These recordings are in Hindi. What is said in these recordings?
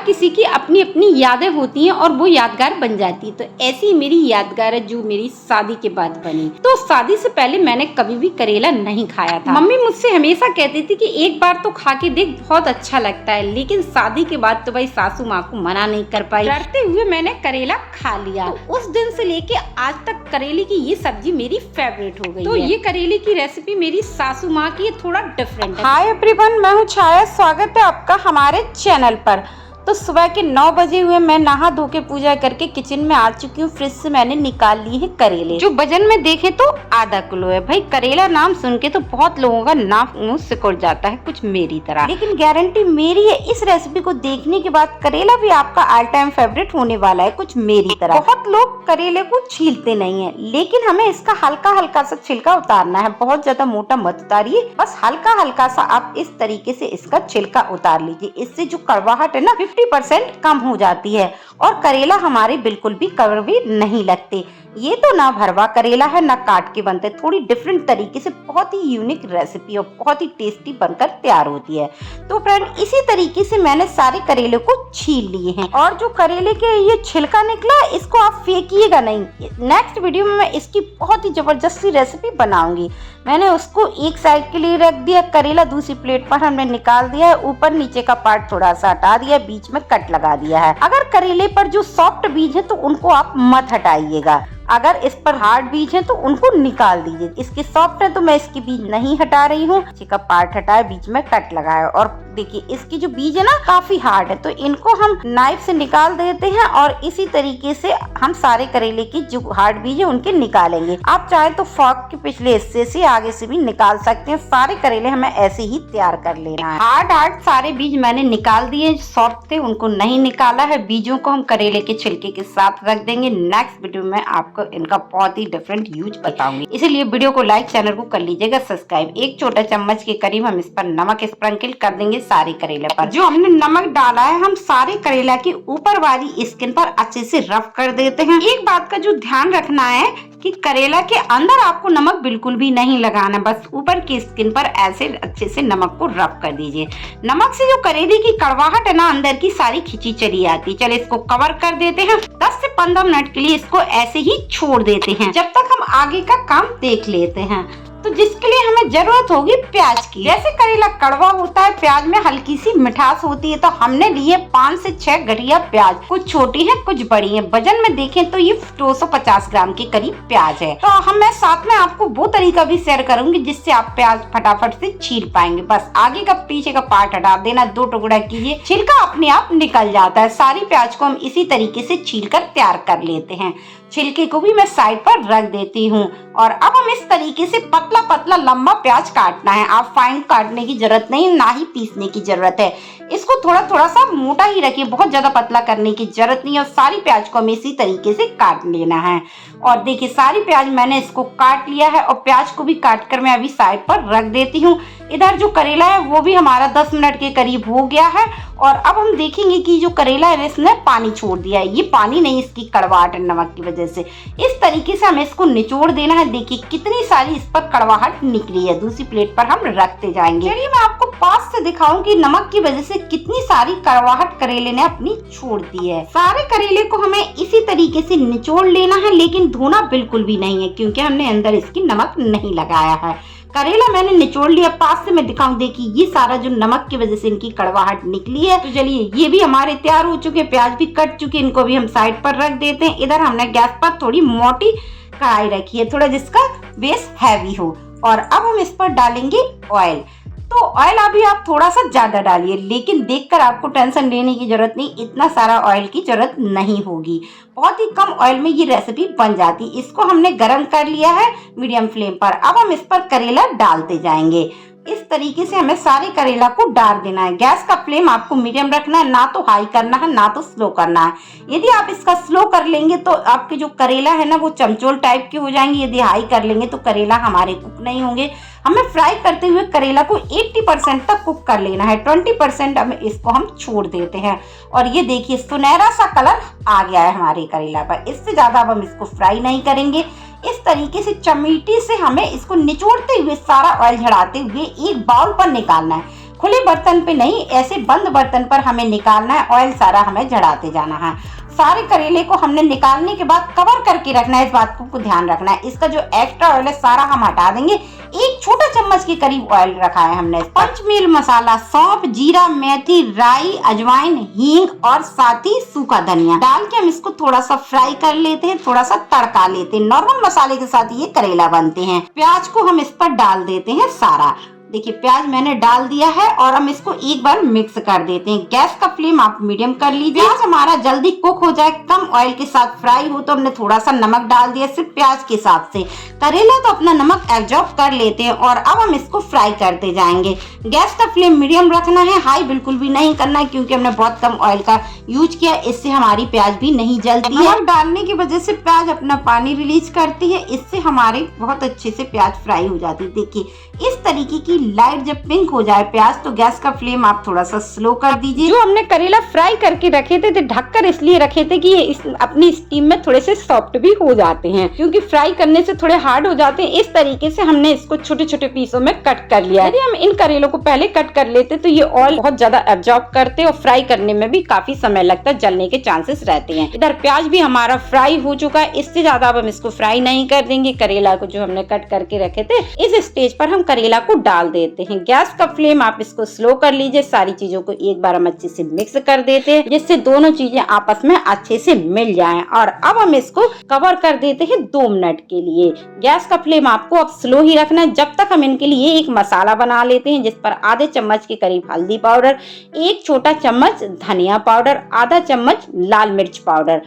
किसी की अपनी अपनी यादें होती हैं और वो यादगार बन जाती है। तो ऐसी मेरी यादगार है जो मेरी शादी के बाद बनी। तो शादी से पहले मैंने कभी भी करेला नहीं खाया था। मम्मी मुझसे हमेशा कहती थी कि एक बार तो खा के देख, बहुत अच्छा लगता है। लेकिन शादी के बाद तो भाई सासू माँ को मना नहीं कर पाई, डरते हुए मैंने करेला खा लिया। तो उस दिन से लेके आज तक करेले की ये सब्जी मेरी फेवरेट हो गई है। ये करेले की रेसिपी मेरी सासू माँ की थोड़ा डिफरेंट है। हाय एवरीवन, मैं हूँ छाया, स्वागत है आपका हमारे चैनल पर। तो सुबह के 9 बजे हुए, मैं नहा धो के पूजा करके किचन में आ चुकी हूँ। फ्रिज से मैंने निकाल लिए हैं करेले, जो वजन में देखे तो आधा किलो है। भाई करेला नाम सुन के तो बहुत लोगों का नाक मुंह सिकुड़ जाता है, कुछ मेरी तरह। लेकिन गारंटी मेरी है, इस रेसिपी को देखने के बाद करेला भी आपका ऑल टाइम फेवरेट होने वाला है, कुछ मेरी तरह। बहुत लोग करेले को छीलते नहीं है, लेकिन हमें इसका हल्का हल्का सा छिलका उतारना है। बहुत ज्यादा मोटा मत उतारिए, बस हल्का हल्का सा आप इस तरीके से इसका छिलका उतार लीजिए। इससे जो कड़वाहट है ना 50% कम हो जाती है और करेला हमारे बिल्कुल भी कड़वे नहीं लगते। ये तो ना भरवा करेला है ना काट के बनते, थोड़ी डिफरेंट तरीके से बहुत ही यूनिक रेसिपी और बहुत ही टेस्टी बनकर तैयार होती है। तो फ्रेंड, इसी तरीके से मैंने सारे करेले को छील लिए हैं और जो करेले के ये छिलका निकला इसको आप फेंकिएगा नहीं। नेक्स्ट वीडियो में मैं इसकी बहुत ही जबरदस्त सी रेसिपी बनाऊंगी। मैंने उसको एक साइड के लिए रख दिया, करेला दूसरी प्लेट पर हमने निकाल दिया है। ऊपर नीचे का पार्ट थोड़ा सा हटा दिया, बीच में कट लगा दिया है। अगर करेले पर जो सॉफ्ट बीज है तो उनको आप मत हटाइएगा, अगर इस पर हार्ड बीज है तो उनको निकाल दीजिए। इसके सॉफ्ट है तो मैं इसके बीज नहीं हटा रही हूँ। नीचे का पार्ट हटाया, बीच में कट लगाया और देखिए इसकी जो बीज है ना काफी हार्ड है, तो इनको हम नाइफ से निकाल देते हैं और इसी तरीके से हम सारे करेले की जो हार्ड बीज है उनके निकालेंगे। आप चाहे तो फॉर्क के पिछले हिस्से से आगे से भी निकाल सकते हैं। सारे करेले हमें ऐसे ही तैयार कर लेना है। हार्ड सारे बीज मैंने निकाल दिए, सॉफ्ट थे उनको नहीं निकाला है। बीजों को हम करेले के छिलके के साथ रख देंगे। नेक्स्ट वीडियो में आपको इनका बहुत ही डिफरेंट यूज बताऊंगी, इसलिए वीडियो को लाइक, चैनल को कर लीजिएगा सब्सक्राइब। एक छोटा चम्मच के करीब हम इस पर नमक स्प्रिंकल कर देंगे सारे करेले पर। जो हमने नमक डाला है हम सारे करेला के ऊपर वाली स्किन पर अच्छे से रफ कर देते हैं। एक बात का जो ध्यान रखना है कि करेला के अंदर आपको नमक बिल्कुल भी नहीं लगाना, बस ऊपर की स्किन पर ऐसे अच्छे से नमक को रफ कर दीजिए। नमक से जो करेले की कड़वाहट है ना अंदर की सारी खिंची चली आती। चले इसको कवर कर देते हैं। 10 से 15 मिनट के लिए इसको ऐसे ही छोड़ देते हैं जब तक हम आगे का काम देख लेते हैं। तो जिसके लिए हमें जरूरत होगी प्याज की। जैसे करेला कड़वा होता है, प्याज में हल्की सी मिठास होती है, तो हमने लिए 5 से 6 गठिया प्याज। कुछ छोटी है कुछ बड़ी है। वजन में देखें तो ये 250 ग्राम के करीब प्याज है। तो हम मैं साथ में आपको वो तरीका भी शेयर करूंगी जिससे आप प्याज फटाफट से छील पाएंगे। बस आगे का पीछे का पार्ट हटा देना, 2 टुकड़ा कीजिए, छिलका अपने आप निकल जाता है। सारी प्याज को हम इसी तरीके से छील कर तैयार कर लेते हैं। छिलके को भी मैं साइड पर रख देती हूँ और अब हम इस तरीके से पतला पतला लंबा प्याज काटना है। आप फाइन काटने की जरूरत नहीं, ना ही पीसने की जरूरत है। इसको थोड़ा थोड़ा सा मोटा ही रखिए, बहुत ज्यादा पतला करने की जरूरत नहीं है। और सारी प्याज को हमें इसी तरीके से काट लेना है। और देखिए सारी प्याज मैंने इसको काट लिया है और प्याज को भी काट कर मैं अभी साइड पर रख देती हूँ। इधर जो करेला है वो भी हमारा 10 मिनट के करीब हो गया है और अब हम देखेंगे कि जो करेला है इसने पानी छोड़ दिया है। ये पानी नहीं, इसकी कड़वाहट नमक की वजह से। इस तरीके से हमें इसको निचोड़ देना है। देखिए कितनी सारी इस पर कड़वाहट निकली है। दूसरी प्लेट पर हम रखते जाएंगे। चलिए मैं आपको पास से दिखाऊं कि नमक की वजह से कितनी सारी कड़वाहट करेले ने अपनी छोड़ दी है। सारे करेले को हमें इसी तरीके से निचोड़ लेना है, लेकिन धोना बिल्कुल भी नहीं है क्योंकि हमने अंदर इसकी नमक नहीं लगाया है। करेला मैंने निचोड़ लिया। पास से मैं दिखाऊं, देखिए ये सारा जो नमक की वजह से इनकी कड़वाहट निकली है। तो चलिए ये भी हमारे तैयार हो चुके, प्याज भी कट चुके, इनको भी हम साइड पर रख देते हैं। इधर हमने गैस पर थोड़ी मोटी कढ़ाई रखी है, थोड़ा जिसका बेस हैवी हो। और अब हम इस पर डालेंगे ऑयल। तो ऑयल अभी आप थोड़ा सा ज्यादा डालिए, लेकिन देखकर आपको टेंशन लेने की जरूरत नहीं, इतना सारा ऑयल की जरूरत नहीं होगी। बहुत ही कम ऑयल में ये रेसिपी बन जाती। इसको हमने गरम कर लिया है मीडियम फ्लेम पर। अब हम इस पर करेला डालते जाएंगे। इस तरीके से हमें सारे करेला को डाल देना है। गैस का फ्लेम आपको मीडियम रखना है, ना तो हाई करना है ना तो स्लो करना है। यदि आप इसका स्लो कर लेंगे तो आपके जो करेला है ना वो चमचोल टाइप के हो जाएंगे। यदि हाई कर लेंगे तो करेला हमारे कुक नहीं होंगे। हमें फ्राई करते हुए करेला को 80% तक कुक कर लेना है। 20% इसको हम छोड़ देते हैं। और ये देखिए सुनहरा सा कलर आ गया है हमारे करेला पर। इससे ज्यादा अब हम इसको फ्राई नहीं करेंगे। इस तरीके से चमीटी से हमें इसको निचोड़ते हुए सारा ऑयल झड़ाते हुए एक बाउल पर निकालना है। खुले बर्तन पे नहीं, ऐसे बंद बर्तन पर हमें निकालना है, ऑयल सारा हमें झड़ाते जाना है। सारे करेले को हमने निकालने के बाद कवर करके रखना है, इस बात को ध्यान रखना है। इसका जो एक्स्ट्रा ऑयल है सारा हम हटा देंगे। एक छोटा चम्मच के करीब ऑयल रखा है हमने। पंचमेल मसाला, सौंफ, जीरा, मेथी, राई, अजवाइन, हींग और साथ ही सूखा धनिया डाल के हम इसको थोड़ा सा फ्राई कर लेते हैं, थोड़ा सा तड़का लेते हैं। नॉर्मल मसाले के साथ ये करेला बनते हैं। प्याज को हम इस पर डाल देते हैं सारा। देखिए प्याज मैंने डाल दिया है और हम इसको एक बार मिक्स कर देते हैं। गैस का फ्लेम आप मीडियम कर लीजिए। प्याज हमारा जल्दी कुक हो जाए, कम ऑयल के साथ फ्राई हो, तो हमने थोड़ा सा नमक डाल दिया सिर्फ प्याज के हिसाब से। करेला तो अपना नमक एब्जॉर्ब कर लेते हैं और अब हम इसको फ्राई करते जाएंगे। गैस का फ्लेम मीडियम रखना है, हाई बिल्कुल भी नहीं करना है, क्योंकि हमने बहुत कम ऑयल का यूज किया, इससे हमारी प्याज भी नहीं जलती है। नमक डालने की वजह से प्याज अपना पानी रिलीज करती है, इससे हमारे बहुत अच्छे से प्याज फ्राई हो जाती है। देखिए इस तरीके की लाइट जब पिंक हो जाए प्याज, तो गैस का फ्लेम आप थोड़ा सा स्लो कर दीजिए। जो हमने करेला फ्राई करके रखे थे ढककर इसलिए रखे थे कि ये अपनी स्टीम में थोड़े से सॉफ्ट भी हो जाते हैं, क्योंकि फ्राई करने से थोड़े हार्ड हो जाते हैं। इस तरीके से हमने इसको छोटे छोटे पीसों में कट कर लिया। यदि हम इन करेलों को पहले कट कर लेते तो ये ऑयल बहुत ज्यादा एब्जॉर्ब करते और फ्राई करने में भी काफी समय लगता है, जलने के चांसेस रहते हैं। इधर प्याज भी हमारा फ्राई हो चुका है, इससे ज्यादा अब हम इसको फ्राई नहीं कर देंगे। करेला को जो हमने कट करके रखे थे, इस स्टेज पर हम करेला को डाल देते हैं। गैस का फ्लेम आप इसको स्लो कर लीजिए। सारी चीजों को एक बार हम अच्छे से मिक्स कर देते हैं, जिससे दोनों चीजें आपस में अच्छे से मिल जाएं। और अब हम इसको कवर कर देते हैं 2 मिनट के लिए। गैस का फ्लेम आपको अब स्लो ही रखना है, जब तक हम इनके लिए एक मसाला बना लेते हैं, जिस पर आधे चम्मच के करीब हल्दी पाउडर, 1 छोटा चम्मच धनिया पाउडर, आधा चम्मच लाल मिर्च पाउडर,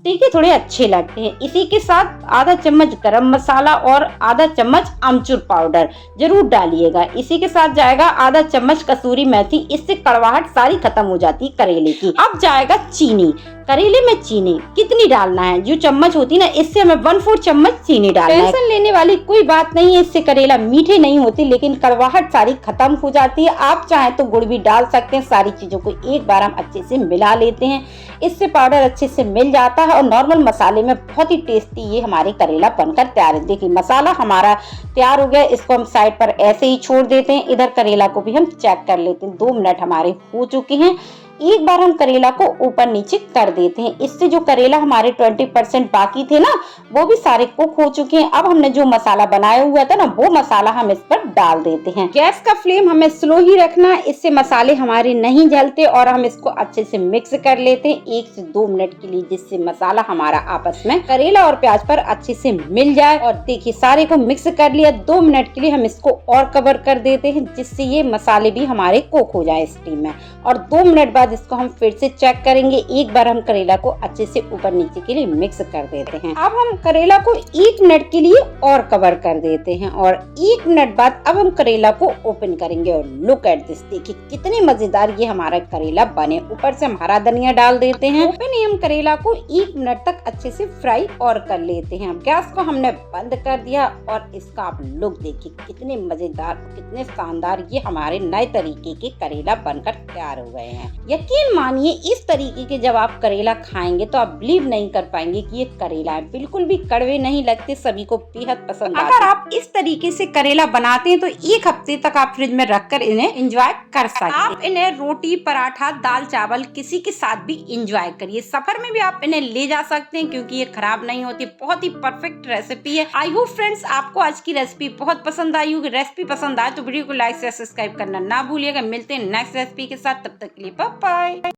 ठीक है, थोड़े अच्छे लगते हैं। इसी के साथ आधा चम्मच गरम मसाला और आधा चम्मच अमचूर पाउडर जरूर डालिएगा। इसी के साथ जाएगा आधा चम्मच कसूरी मेथी, इससे कड़वाहट सारी खत्म हो जाती है करेले की। अब जाएगा चीनी। करेले में चीनी कितनी डालना है, जो चम्मच होती है ना, इससे हमें 1/4 चम्मच चीनी डालना है। टेंशन लेने वाली कोई बात नहीं है, इससे करेला मीठे नहीं होते, लेकिन कड़वाहट सारी खत्म हो जाती है। आप चाहें तो गुड़ भी डाल सकते हैं। सारी चीजों को एक बार हम अच्छे से मिला लेते हैं, इससे पाउडर अच्छे से मिल जाता है और नॉर्मल मसाले में बहुत ही टेस्टी ये हमारे करेला बनकर तैयार है। देखिए मसाला हमारा तैयार हो गया, इसको हम साइड पर ऐसे ही छोड़ देते हैं। इधर करेला को भी हम चेक कर लेते हैं। 2 मिनट हमारे हो चुके हैं। एक बार हम करेला को ऊपर नीचे कर देते हैं, इससे जो करेला हमारे 20% बाकी थे ना, वो भी सारे कुक हो चुके हैं। अब हमने जो मसाला बनाया हुआ था ना, वो मसाला हम इस पर डाल देते हैं। गैस का फ्लेम हमें स्लो ही रखना है, इससे मसाले हमारे नहीं जलते। और हम इसको अच्छे से मिक्स कर लेते हैं 1 से 2 मिनट के लिए, जिससे मसाला हमारा आपस में करेला और प्याज पर अच्छे से मिल जाए। और देखिए सारे को मिक्स कर लिया। 2 मिनट के लिए हम इसको और कवर कर देते हैं, जिससे ये मसाले भी हमारे कुक हो जाए स्टीम में। और 2 मिनट बाद इसको हम फिर से चेक करेंगे। एक बार हम करेला को अच्छे से ऊपर नीचे के लिए मिक्स कर देते हैं। अब हम करेला को 1 मिनट के लिए और कवर कर देते हैं और 1 मिनट बाद अब हम करेला को ओपन करेंगे। और लुक एट दिस, देखिए कितने मजेदार ये हमारा करेला बने। ऊपर से हम हरा धनिया डाल देते हैं। ओपन ही हम करेला को 1 मिनट तक अच्छे से फ्राई और कर लेते हैं। गैस को हमने बंद कर दिया और इसका आप लुक देखिए, कितने मजेदार, कितने शानदार ये हमारे नए तरीके के करेला बनकर तैयार हो गए हैं। यकीन मानिए इस तरीके के जब आप करेला खाएंगे तो आप बिलीव नहीं कर पाएंगे कि ये करेला है। बिल्कुल भी कड़वे नहीं लगते, सभी को बेहद पसंद आते हैं। अगर आप इस तरीके से करेला बनाते हैं तो 1 हफ्ते तक आप फ्रिज में रखकर इन्हें एंजॉय कर सकते हैं। आप इन्हें रोटी, पराठा, दाल, चावल किसी के साथ भी एंजॉय करिए। सफर में भी आप इन्हें ले जा सकते हैं, क्योंकि ये खराब नहीं होती। बहुत ही परफेक्ट रेसिपी है। आई होप फ्रेंड्स आपको आज की रेसिपी बहुत पसंद आई होगी। रेसिपी पसंद आए तो वीडियो को लाइक से सब्सक्राइब करना ना भूलिएगा। मिलते हैं नेक्स्ट रेसिपी के साथ, तब तक के लिए बाय बाय।